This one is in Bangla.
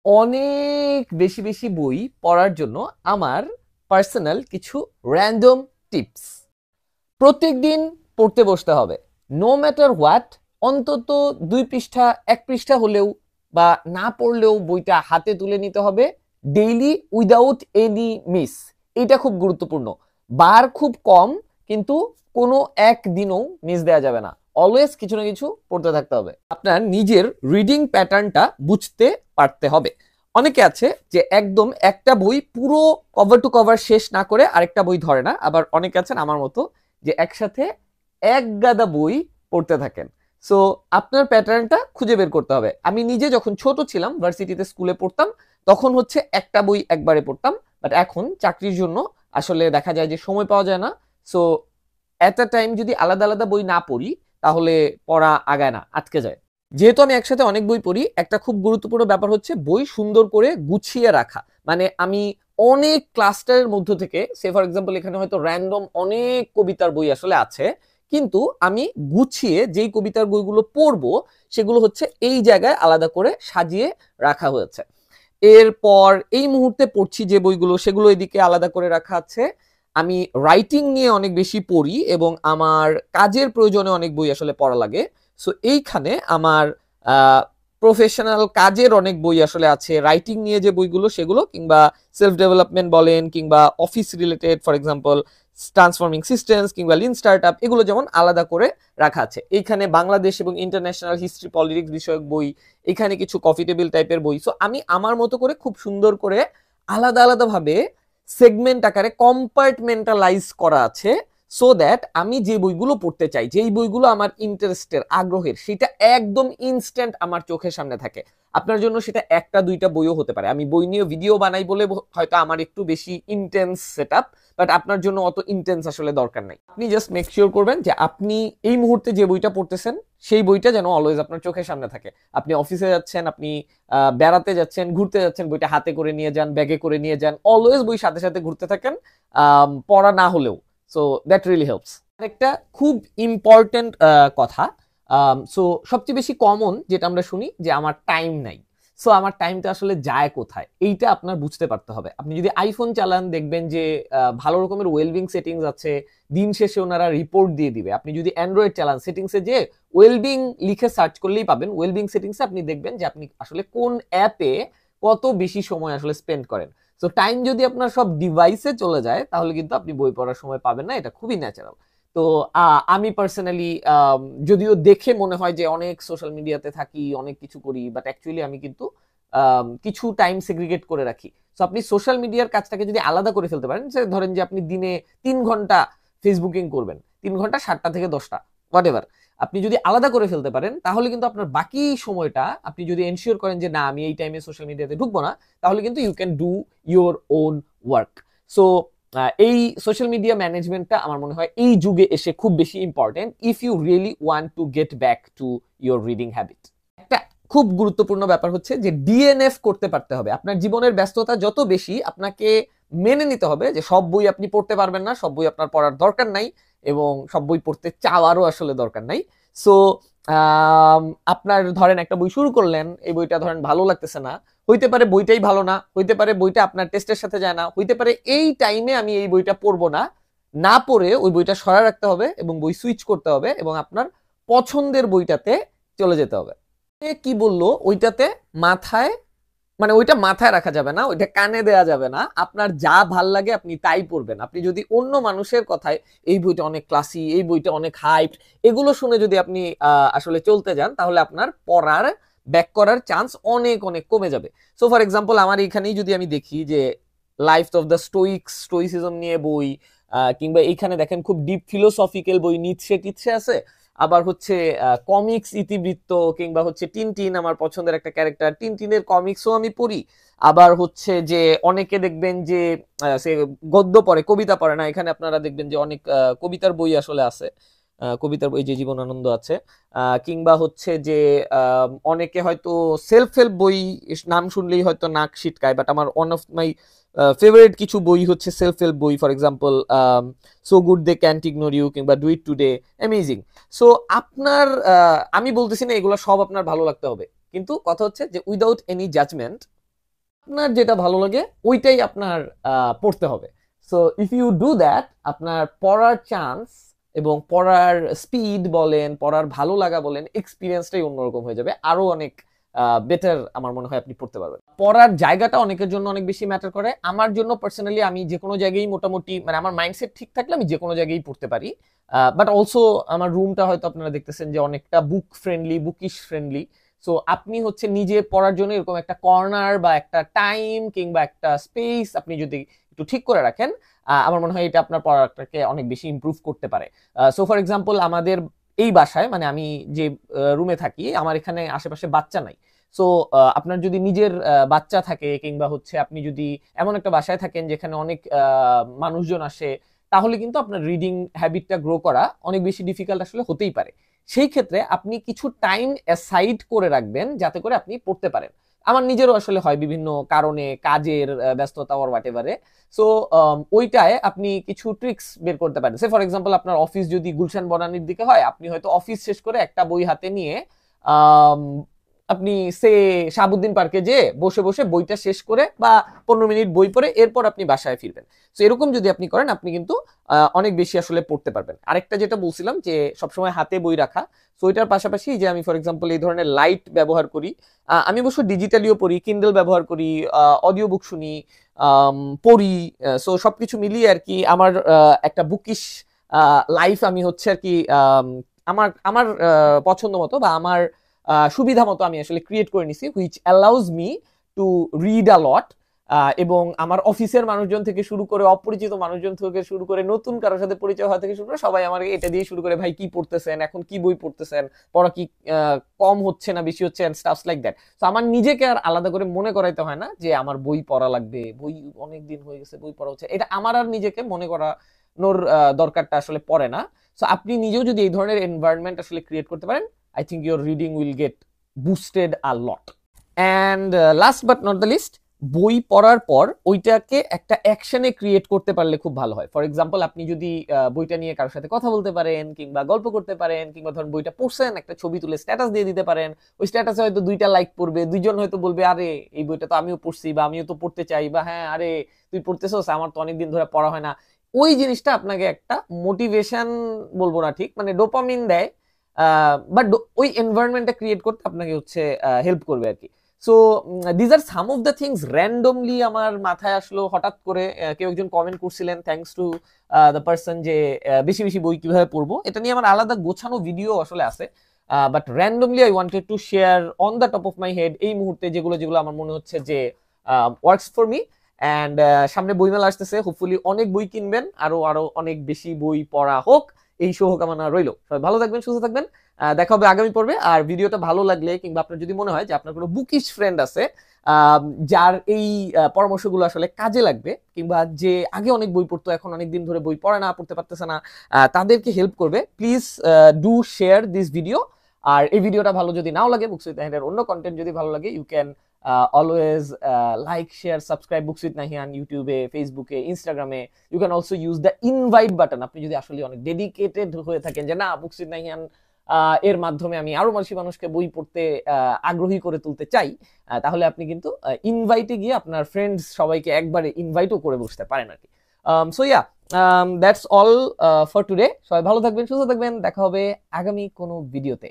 অনেক বেশি বেশি বই পড়ার জন্য আমার পার্সোনাল কিছু র্যান্ডম টিপস। প্রত্যেকদিন পড়তে বসতে হবে, নো ম্যাটার হোয়াট। অন্তত 2 পৃষ্ঠা 1 পৃষ্ঠা হলেও বা না পড়লেও বইটা হাতে তুলে নিতে হবে ডেইলি উইদাউট এনি মিস। এটা খুব গুরুত্বপূর্ণ। বার খুব কম, কিন্তু কোনো একদিনও মিস দেওয়া যাবে না। অলওয়েজ কিছু না কিছু পড়তে থাকতে হবে। আপনার নিজের রিডিং প্যাটার্নটা বুঝতে পারতে হবে। অনেকে আছে যে একদম একটা বই পুরো কভার টু কভার শেষ না করে আরেকটা বই ধরে না, আবার অনেকে আছেন আমার মতো যে একসাথে এক গাদা বই পড়তে থাকেন। সো আপনার প্যাটার্নটা খুঁজে বের করতে হবে। আমি নিজে যখন ছোট ছিলাম, ভার্সিটিতে স্কুলে পড়তাম, তখন হচ্ছে একটা বই একবারে পড়তাম। বাট এখন চাকরির জন্য আসলে দেখা যায় যে সময় পাওয়া যায় না। সো এট আ টাইম যদি আলাদা আলাদা বই না পড়ি তাহলে পড়া আগায় না, আটকে যায়। যেহেতু আমি একসাথে অনেক বই পড়ি, একটা খুব গুরুত্বপূর্ণ ব্যাপার হচ্ছে বই সুন্দর করে গুছিয়ে রাখা। মানে আমি অনেক ক্লাস্টারের মধ্য থেকে, সে ফর এক্সাম্পল এখানে হয়তো র্যান্ডম অনেক কবিতার বই আসলে আছে, কিন্তু আমি গুছিয়ে যেই কবিতার বইগুলো পড়বো সেগুলো হচ্ছে এই জায়গায় আলাদা করে সাজিয়ে রাখা হয়েছে। এরপর এই মুহূর্তে পড়ছি যে বইগুলো, সেগুলো এদিকে আলাদা করে রাখা আছে। আমি রাইটিং নিয়ে অনেক বেশি পড়ি এবং আমার কাজের প্রয়োজনে অনেক বই আসলে পড়া লাগে। সো এইখানে আমার প্রফেশনাল কাজের অনেক বই আসলে আছে, রাইটিং নিয়ে যে বইগুলো সেগুলো, কিংবা সেলফ ডেভেলপমেন্ট বলেন, কিংবা office related, for example transforming systems কিংবা লিন স্টার্টআপ, এগুলো যেমন আলাদা করে রাখা আছে। এইখানে বাংলাদেশ এবং ইন্টারন্যাশনাল হিস্ট্রি পলিটিক্স বিষয়ক বই, এখানে কিছু কফি টেবিল টাইপের বই। সো আমি আমার মতো করে খুব সুন্দর করে আলাদা আলাদা ভাবে সেগমেন্ট আকারে কম্পার্টমেন্টালাইজ করা আছে, সো দ্যাট আমি যে বইগুলো পড়তে চাই, যেই বইগুলো আমার ইন্টারেস্টের আগ্রহের, সেটা একদম ইনস্ট্যান্ট আমার চোখের সামনে থাকে। আপনার জন্য সেটা একটা দুইটা বইও হতে পারে। আমি বই নিয়ে ভিডিও বানাই বলে হয়তো আমার একটু বেশি ইন্টেন্স সেটআপ, বাট আপনার জন্য অত ইন্টেন্স আসলে দরকার নাই। আপনি জাস্ট মেক শিওর করবেন যে আপনি এই মুহূর্তে যে বইটা পড়তেছেন সেই বইটা যেন অলওয়েজ আপনার চোখের সামনে থাকে। আপনি অফিসে যাচ্ছেন, আপনি বেড়াতে যাচ্ছেন, ঘুরতে যাচ্ছেন, বইটা হাতে করে নিয়ে যান, ব্যাগে করে নিয়ে যান, অলওয়েজ বই সাথে সাথে ঘুরতে থাকেন, পড়া না হলেও। So that really helps. আরেকটা খুব ইম্পর্টেন্ট কথা, সো সবচেয়ে বেশি কমন যেটা আমরা শুনি যে আমার টাইম নাই। সো আমার টাইমটা আসলে যায় কোথায়, এইটা আপনার বুঝতে পারতে হবে। আপনি যদি আইফোন চালান দেখবেন যে ভালো রকমের ওয়েলবিং সেটিংস আছে, দিন শেষে ওনারা রিপোর্ট দিয়ে দিবে। আপনি যদি অ্যান্ড্রয়েড চালান, সেটিংসে যে ওয়েলবিং লিখে সার্চ করলেই পাবেন। ওয়েলবিং সেটিংসে আপনি দেখবেন যে আপনি আসলে কোন অ্যাপে কত বেশি সময় আসলে স্পেন্ড করেন। সো টাইম যদি আপনার সব ডিভাইসে চলে যায় তাহলে কিন্তু আপনি বই পড়ার সময় পাবেন না, এটা খুবই ন্যাচারাল। তো আমি পার্সোনালি যদিও দেখে মনে হয় যে অনেক সোশ্যাল মিডিয়াতে থাকি, অনেক কিছু করি, বাট অ্যাকচুয়ালি আমি কিন্তু কিছু টাইম সেগ্রিগেট করে রাখি। সো আপনি সোশ্যাল মিডিয়ার কাজটাকে যদি আলাদা করে ফেলতে পারেন, যে ধরেন যে আপনি দিনে 3 ঘন্টা ফেসবুকিং করবেন, 3 ঘন্টা 7টা থেকে 10টা, হোয়াট এভার, আপনি যদি আলাদা করে ফেলতে পারেন তাহলে কিন্তু আপনার বাকি সময়টা আপনি যদি এনশিওর করেন যে না আমি এই টাইমে সোশ্যাল মিডিয়াতে ঢুকবো না, তাহলে কিন্তু you can do your own work. So এই সোশ্যাল মিডিয়া ম্যানেজমেন্টটা আমার মনে হয় এই যুগে এসে খুব বেশি important if you really want to get back to your reading habit. একটা খুব গুরুত্বপূর্ণ ব্যাপার হচ্ছে যে ডিএনএফ করতে পারতে হবে। আপনার জীবনের ব্যস্ততা যত বেশি, আপনাকে মেনে নিতে হবে যে সব বই আপনি পড়তে পারবেন না, সব বই আপনার পড়ার দরকার নাই, এবং সব বই পড়তে চাওয়ারও আসলে দরকার নাই। সো আপনার ধরেন একটা বই শুরু করলেন, এই বইটা ধরেন ভালো লাগতেছে না, হইতে পারে বইটাই ভালো না, হইতে পারে বইটা আপনার টেস্টের সাথে যায় না, হইতে পারে এই টাইমে আমি এই বইটা পড়বো না, না পড়ে ওই বইটা সরায় রাখতে হবে এবং বই সুইচ করতে হবে এবং আপনার পছন্দের বইটাতে চলে যেতে হবে। কি বললো ওইটাতে মাথায়, মানে ওইটা মাথায় রাখা যাবে না, ওইটা কানে দেয়া যাবে না। আপনার যা ভাল লাগে আপনি তাই পড়বেন। আপনি যদি অন্য মানুষের কথায় এই বইটা অনেক ক্লাসি, এই বইটা অনেক হাইপ, এগুলো শুনে যদি আপনি আসলে চলতে যান তাহলে আপনার পড়ার ব্যাক করার চান্স অনেক অনেক কমে যাবে। সো ফর এক্সাম্পল আমার এইখানেই যদি আমি দেখি যে লাইফ অফ দ্য স্টোইসিজম নিয়ে বই, কিংবা এইখানে দেখেন খুব ডিপ ফিলোসফিক্যাল বই, নিচ্ছে টিচ্ছে আছে, আবার হচ্ছে কমিক্স ইতিবৃত্ত, কিংবা হচ্ছে টিনটিন আমার পছন্দের একটা ক্যারেক্টার, টিনটিনের কমিক্সও আমি পড়ি। আবার হচ্ছে যে অনেকে দেখবেন যে সে গদ্য পড়ে, কবিতা পড়ে না, এখানে আপনারা দেখবেন যে অনেক কবিতার বই আসলে আছে, কবিতার বই যে জীবনানন্দ আছে, কিংবা হচ্ছে যে অনেকে হয়তো সেলফ হেল্প বই নাম শুনলেই হয়তো নাক সিটকায়, বাট আমার ওয়ান অফ মাই ফেভারিট কিছু বই হচ্ছে সেলফ হেল্প বই। For example so good they can't ignore you, কিংবা do it today, amazing. So আপনার আমি বলতেছি না এগুলো সব আপনার ভালো লাগতে হবে, কিন্তু কথা হচ্ছে যে উইদাউট এনি জাজমেন্ট আপনার যেটা ভালো লাগে ওইটাই আপনার পড়তে হবে। So if you do that, আপনার পড়ার চান্স এবং পড়ার স্পিড বলেন, পড়ার ভালো লাগা বলেন, এক্সপিরিয়েন্সটাই অন্যরকম হয়ে যাবে, আরো অনেক বেটার আমার মনে হয় আপনি পড়তে পারবেন। পড়ার জায়গাটা অনেকের জন্য অনেক বেশি ম্যাটার করে। আমার জন্য পার্সোনালি আমি যে কোনো জায়গায় মোটামুটি মানে আমার মাইন্ডসেট ঠিক থাকলে আমি যে কোনো জায়গায় পড়তে পারি। বাট অলসো আমার রুমটা হয়তো আপনারা দেখতেছেন যে অনেকটা বুক ফ্রেন্ডলি, বুকিশ ফ্রেন্ডলি। সো আপনি হচ্ছে নিজে পড়ার জন্য এরকম একটা কর্নার বা একটা টাইম কিংবা একটা স্পেস আপনি যদি একটু ঠিক করে রাখেন, আমার মনে হয় এটা আপনার পড়াটাকে অনেক বেশি ইমপ্রুভ করতে পারে। সো ফর এক্সাম্পল আমাদের এই বাসায় মানে আমি যে রুমে থাকি, আমার এখানে আশেপাশে বাচ্চা নাই। সো আপনার যদি নিজের বাচ্চা থাকে কিংবা হচ্ছে আপনি যদি এমন একটা বাসায় থাকেন যেখানে অনেক মানুষজন আসে, তাহলে কিন্তু আপনার রিডিং হ্যাবিটটা গ্রো করা অনেক বেশি ডিফিকাল্ট আসলে হতেই পারে। সেই ক্ষেত্রে আপনি কিছু টাইম অ্যাসাইড করে রাখবেন যাতে করে আপনি পড়তে পারেন। আমার নিজেরও আসলে হয় বিভিন্ন কারণে, কাজের ব্যস্ততা ওর হোয়াটএভারে। সো ওইটায় আপনি কিছু ট্রিক্স বের করতে পারেন। সে ফর এক্সাম্পল আপনার অফিস যদি গুলশান বনানীর দিকে হয়, আপনি হয়তো অফিস শেষ করে একটা বই হাতে নিয়ে আপনি সে শাহাবুদ্দিন পার্কে যেয়ে বসে বসে বইটা শেষ করে বা 15 মিনিট বই পড়ে এরপর আপনি বাসায় ফিরবেন। তো এরকম যদি আপনি করেন, আপনি কিন্তু অনেক বেশি আসলে পড়তে পারবেন। আরেকটা যেটা বলছিলাম যে সবসময় হাতে বই রাখা, তো এটার পাশাপাশি যে আমি ফর এক্সাম্পল এই ধরনের লাইট ব্যবহার করি, আমি অবশ্য ডিজিটালিও পড়ি, কিন্ডেল ব্যবহার করি, অডিও বুক শুনি, পড়ি। সো সবকিছু মিলিয়ে আর কি আমার একটা বুকিশ লাইফ আমি হচ্ছে আর কি আমার আমার পছন্দ মতো বা আমার সুবিধা মতো আমি আসলে ক্রিয়েট করে নিছি, which allows me to read a lot. এবং আমার অফিসের মানুষজন থেকে শুরু করে অপরিচিত মানুষজন থেকে শুরু করে নতুন কারোর সাথে পরিচয় হওয়া থেকে শুরু করে সবাই আমাকে এটা দিয়ে শুরু করে, ভাই কি পড়তেছেন, এখন কি বই পড়তেছেন, পড়া কি কম হচ্ছে না বেশি হচ্ছে, এন্ড স্টাফস লাইক দ্যাট। তো আমার নিজেকে আর আলাদা করে মনে করাইতে হয় না যে আমার বই পড়া লাগবে, বই অনেক দিন হয়ে গেছে বই পড়া হচ্ছে, এটা আমার আর নিজেকে মনে করানোর দরকারটা আসলে পড়ে না। সো আপনি নিজেও যদি এই ধরনের এনভায়রনমেন্ট আসলে ক্রিয়েট করতে পারেন, I think your reading will get boosted a lot. And last but not the least, বই পড়ার পর ওইটাকে একটা অ্যাকশনে ক্রিয়েট করতে পারলে খুব ভালো হয়। ফর এক্সাম্পল আপনি যদি বইটা নিয়ে কারোর সাথে কথা বলতে পারেন কিংবা গল্প করতে পারেন, কিংবা ধরুন বইটা পড়ছেন একটা ছবি তুলে স্ট্যাটাস দিয়ে দিতে পারেন। ওই স্ট্যাটাসে হয়তো 2টা লাইক পড়বে, 2জন হয়তো বলবে আরে এই বইটা তো আমিও পড়ছি বা আমিও তো পড়তে চাই, বা হ্যাঁ আরে তুই পড়তেছস, আমার তো অনেকদিন ধরে পড়া হয় না। ওই জিনিসটা আপনাকে একটা মোটিভেশন বলবো না ঠিক, মানে ডোপামিন দেয়, বাট ওই এনভায়রনমেন্টটা ক্রিয়েট করতে আপনাকে হচ্ছে হেল্প করবে আর কি। So these are some of the things randomly আমার মাথায় আসলো হঠাৎ করে। কেউ একজন কমেন্ট করছিলেন, থ্যাঙ্কস টু দ্য পার্সন, যে বেশি বেশি বই কিভাবে পড়বো, এটা নিয়ে আমার আলাদা গোছানো ভিডিও আসলে আছে। But randomly I wanted to share on the top of my head এই মুহূর্তে যেগুলো যেগুলো আমার মনে হচ্ছে যে ওয়ার্কস ফর মি। অ্যান্ড সামনে বইমেলা আসতেছে, হোপফুলি অনেক বই কিনবেন, আরো আরো অনেক বেশি বই পড়া হোক, এই শুভকামনা রইল। সবাই ভালো থাকবেন, সুস্থ থাকবেন, দেখা হবে আগামী পর্বে। আর ভিডিওটা ভালো লাগলে কিংবা আপনার যদি মনে হয় যে আপনার কোনো বুকিশ ফ্রেন্ড আছে যার এই পরামর্শগুলো আসলে কাজে লাগবে, কিংবা যে আগে অনেক বই পড়তো এখন অনেক দিন ধরে বই পড়ে না, পড়তে পারতেছে না, তাদেরকে হেল্প করবে, please do share this video. আর এই ভিডিওটা ভালো যদি নাও লাগে, বুকস উইথ নাহিয়ানের অন্য কন্টেন্ট যদি ভালো লাগে, you can always like, share, subscribe Books with Nahian ইউটিউবে, ফেসবুকে, ইনস্টাগ্রামে। You can also use the invite button. আপনি যদি আসলে অনেক ডেডিকেটেড হয়ে থাকেন যে না বুকস উইথ নাহিয়ান এর মাধ্যমে আমি আরো বেশি মানুষকে বই পড়তে আগ্রহী করে তুলতে চাই, তাহলে আপনি কিন্তু ইনভাইটে গিয়ে আপনার ফ্রেন্ডস সবাইকে একবারে ইনভাইটও করে বসতে পারেন আর কি। So yeah, that's all for today. সবাই ভালো থাকবেন, সুস্থ থাকবেন, দেখা হবে আগামী কোনো ভিডিওতে।